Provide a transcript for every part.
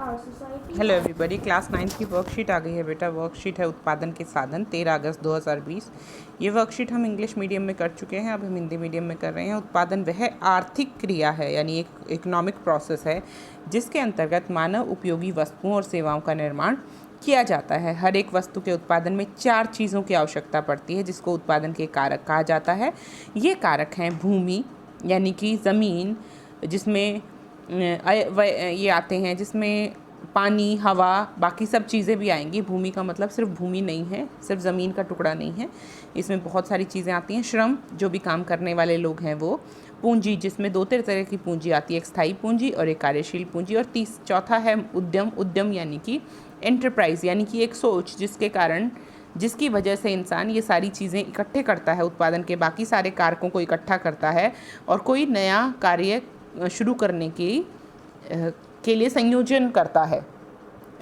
our society. Hello everybody, class 9 की worksheet आ गई है बेटा। वर्कशीट है उत्पादन के साधन, 13 अगस्त 2020। ये वर्कशीट हम इंग्लिश मीडियम में कर चुके हैं, अब हम हिंदी मीडियम में कर रहे हैं। उत्पादन वह आर्थिक क्रिया है, यानी एक इकोनॉमिक प्रोसेस है जिसके अंतर्गत मानव उपयोगी वस्तुओं और सेवाओं का निर्माण किया जाता है। हर एक वस्तु के उत्पादन में 4 चीज़ों की आवश्यकता पड़ती है जिसको उत्पादन के कारक कहा जाता है। ये कारक हैं भूमि, यानी कि ज़मीन, जिसमें ये आते हैं, जिसमें पानी, हवा, बाकी सब चीज़ें भी आएंगी। भूमि का मतलब सिर्फ भूमि नहीं है, सिर्फ ज़मीन का टुकड़ा नहीं है, इसमें बहुत सारी चीज़ें आती हैं। श्रम, जो भी काम करने वाले लोग हैं वो। पूंजी, जिसमें 2 तरह की पूंजी आती है, एक स्थायी पूंजी और एक कार्यशील पूंजी। और चौथा है उद्यम। उद्यम यानी कि एंटरप्राइज, यानी कि एक सोच जिसकी वजह से इंसान ये सारी चीज़ें इकट्ठे करता है, उत्पादन के बाकी सारे कारकों को इकट्ठा करता है और कोई नया कार्य शुरू करने के लिए संयोजन करता है।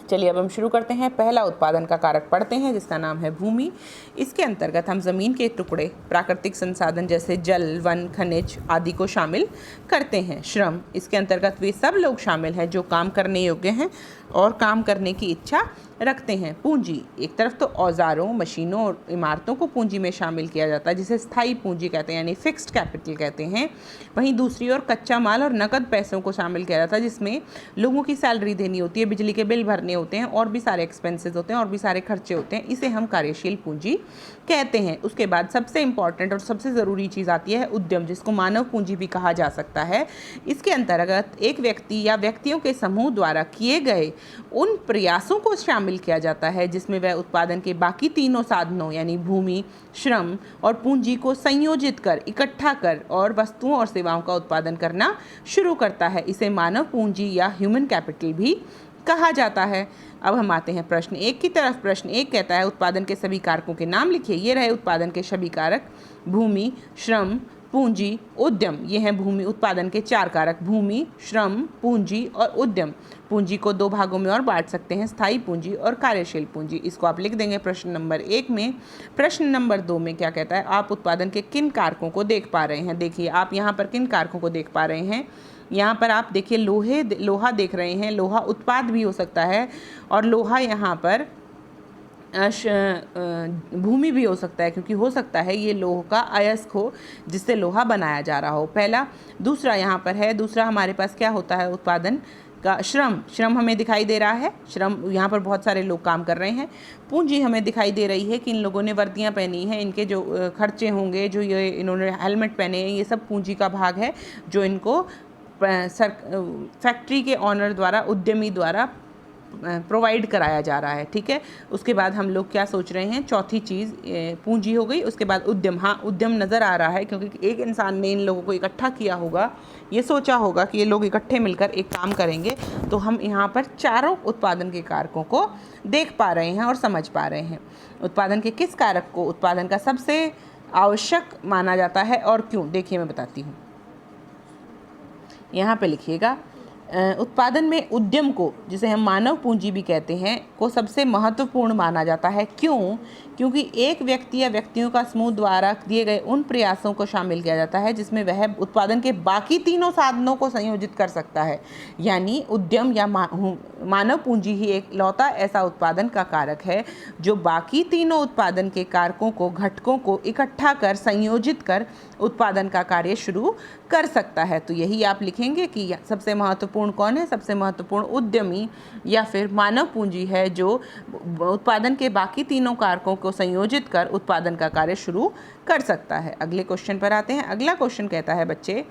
चलिए अब हम शुरू करते हैं। पहला उत्पादन का कारक पढ़ते हैं जिसका नाम है भूमि। इसके अंतर्गत हम ज़मीन के टुकड़े, प्राकृतिक संसाधन जैसे जल, वन, खनिज आदि को शामिल करते हैं। श्रम, इसके अंतर्गत वे सब लोग शामिल हैं जो काम करने योग्य हैं और काम करने की इच्छा रखते हैं। पूंजी, एक तरफ तो औजारों, मशीनों और इमारतों को पूंजी में शामिल किया जाता है जिसे स्थायी पूंजी कहते हैं, यानी फिक्स्ड कैपिटल कहते हैं। वहीं दूसरी ओर कच्चा माल और नकद पैसों को शामिल किया जाता है जिसमें लोगों की सैलरी देनी होती है, बिजली के बिल भरने होते हैं और भी सारे एक्सपेंसेस होते हैं और भी सारे खर्चे होते हैं। इसे हम कार्यशील पूंजी कहते हैं। उसके बाद सबसे इंपॉर्टेंट और सबसे ज़रूरी चीज़ आती है उद्यम, जिसको मानव पूंजी भी कहा जा सकता है। इसके अंतर्गत एक व्यक्ति या व्यक्तियों के समूह द्वारा किए गए उन प्रयासों को शामिल किया जाता है जिसमें वह उत्पादन के बाकी तीनों साधनों, यानी भूमि, श्रम और पूंजी को संयोजित कर, इकट्ठा कर और वस्तुओं और सेवाओं का उत्पादन करना शुरू करता है। इसे मानव पूंजी या ह्यूमन कैपिटल भी कहा जाता है। अब हम आते हैं प्रश्न 1 की तरफ। प्रश्न 1 कहता है उत्पादन के सभी कारकों के नाम लिखिए। ये रहे उत्पादन के सभी कारक: भूमि, श्रम, पूंजी, उद्यम। ये हैं भूमि उत्पादन के 4 कारक: भूमि, श्रम, पूंजी और उद्यम। पूंजी को 2 भागों में और बांट सकते हैं, स्थायी पूंजी और कार्यशील पूंजी। इसको आप लिख देंगे प्रश्न नंबर 1 में। प्रश्न नंबर 2 में क्या कहता है, आप उत्पादन के किन कारकों को देख पा रहे हैं। देखिए आप यहाँ पर किन कारकों को देख पा रहे हैं। यहाँ पर आप देखिए लोहा देख रहे हैं। लोहा उत्पाद भी हो सकता है और लोहा यहाँ पर भूमि भी हो सकता है, क्योंकि हो सकता है ये लोह का अयस्क हो जिससे लोहा बनाया जा रहा हो। पहला। दूसरा यहाँ पर है, दूसरा हमारे पास क्या होता है उत्पादन का, श्रम हमें दिखाई दे रहा है। श्रम, यहाँ पर बहुत सारे लोग काम कर रहे हैं। पूंजी हमें दिखाई दे रही है कि इन लोगों ने वर्दियाँ पहनी हैं, इनके जो खर्चे होंगे, जो ये इन्होंने हेलमेट पहने हैं, ये सब पूंजी का भाग है जो इनको फैक्ट्री के ऑनर द्वारा, उद्यमी द्वारा प्रोवाइड कराया जा रहा है। ठीक है। उसके बाद हम लोग क्या सोच रहे हैं, चौथी चीज़ पूंजी हो गई। उसके बाद उद्यम। हाँ, उद्यम नज़र आ रहा है क्योंकि एक इंसान ने इन लोगों को इकट्ठा किया होगा, ये सोचा होगा कि ये लोग इकट्ठे मिलकर एक काम करेंगे। तो हम यहाँ पर चारों उत्पादन के कारकों को देख पा रहे हैं और समझ पा रहे हैं। उत्पादन के किस कारक को उत्पादन का सबसे आवश्यक माना जाता है और क्यों, देखिए मैं बताती हूँ। यहाँ पे लिखिएगा, उत्पादन में उद्यम को, जिसे हम मानव पूंजी भी कहते हैं, को सबसे महत्वपूर्ण माना जाता है। क्यों? क्योंकि एक व्यक्ति या व्यक्तियों का समूह द्वारा दिए गए उन प्रयासों को शामिल किया जाता है जिसमें वह उत्पादन के बाकी तीनों साधनों को संयोजित कर सकता है। यानी उद्यम या मानव पूंजी ही एक लौता ऐसा उत्पादन का कारक है जो बाकी तीनों उत्पादन के कारकों को, घटकों को इकट्ठा कर, संयोजित कर उत्पादन का कार्य शुरू कर सकता है। तो यही आप लिखेंगे कि सबसे महत्वपूर्ण कौन है। सबसे महत्वपूर्ण उद्यमी या फिर मानव पूंजी है जो उत्पादन के बाकी तीनों कारकों को संयोजित कर उत्पादन का कार्य शुरू कर सकता है। अगले क्वेश्चन पर आते हैं। अगला क्वेश्चन कहता है बच्चे,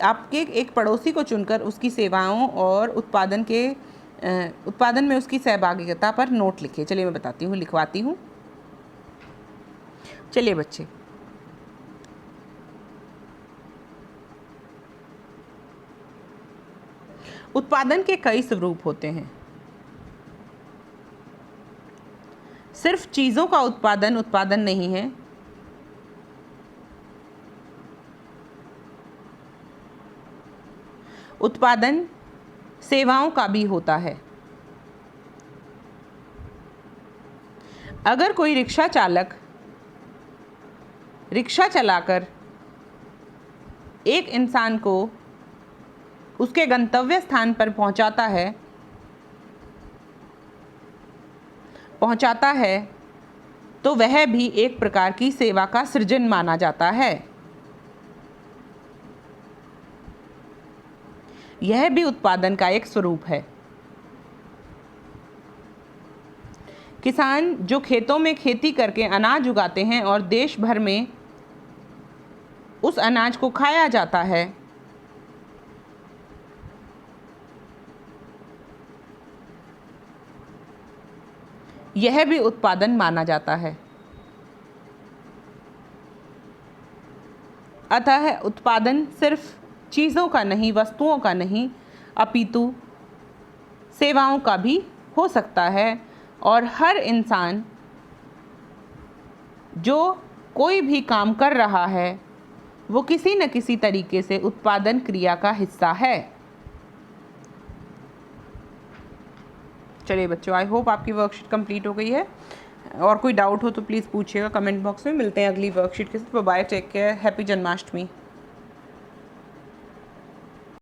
आपके एक पड़ोसी को चुनकर उसकी सेवाओं और उत्पादन में उसकी सहभागिता पर नोट लिखिए। चलिए मैं बताती हूँ, लिखवाती हूँ। चलिए बच्चे, उत्पादन के कई स्वरूप होते हैं। सिर्फ चीज़ों का उत्पादन नहीं है। उत्पादन सेवाओं का भी होता है। अगर कोई रिक्शा चालक रिक्शा चलाकर एक इंसान को उसके गंतव्य स्थान पर पहुंचाता है पहुंचाता है तो वह भी एक प्रकार की सेवा का सृजन माना जाता है। यह भी उत्पादन का एक स्वरूप है। किसान जो खेतों में खेती करके अनाज उगाते हैं और देश भर में उस अनाज को खाया जाता है, यह भी उत्पादन माना जाता है। अतः उत्पादन सिर्फ चीज़ों का नहीं, वस्तुओं का नहीं, अपितु सेवाओं का भी हो सकता है। और हर इंसान जो कोई भी काम कर रहा है वो किसी न किसी तरीके से उत्पादन क्रिया का हिस्सा है। चलिए बच्चों, आई होप आपकी वर्कशीट कंप्लीट हो गई है। और कोई डाउट हो तो प्लीज़ पूछिएगा कमेंट बॉक्स में। मिलते हैं अगली वर्कशीट के साथ। Bye, take care, happy Janmashtami.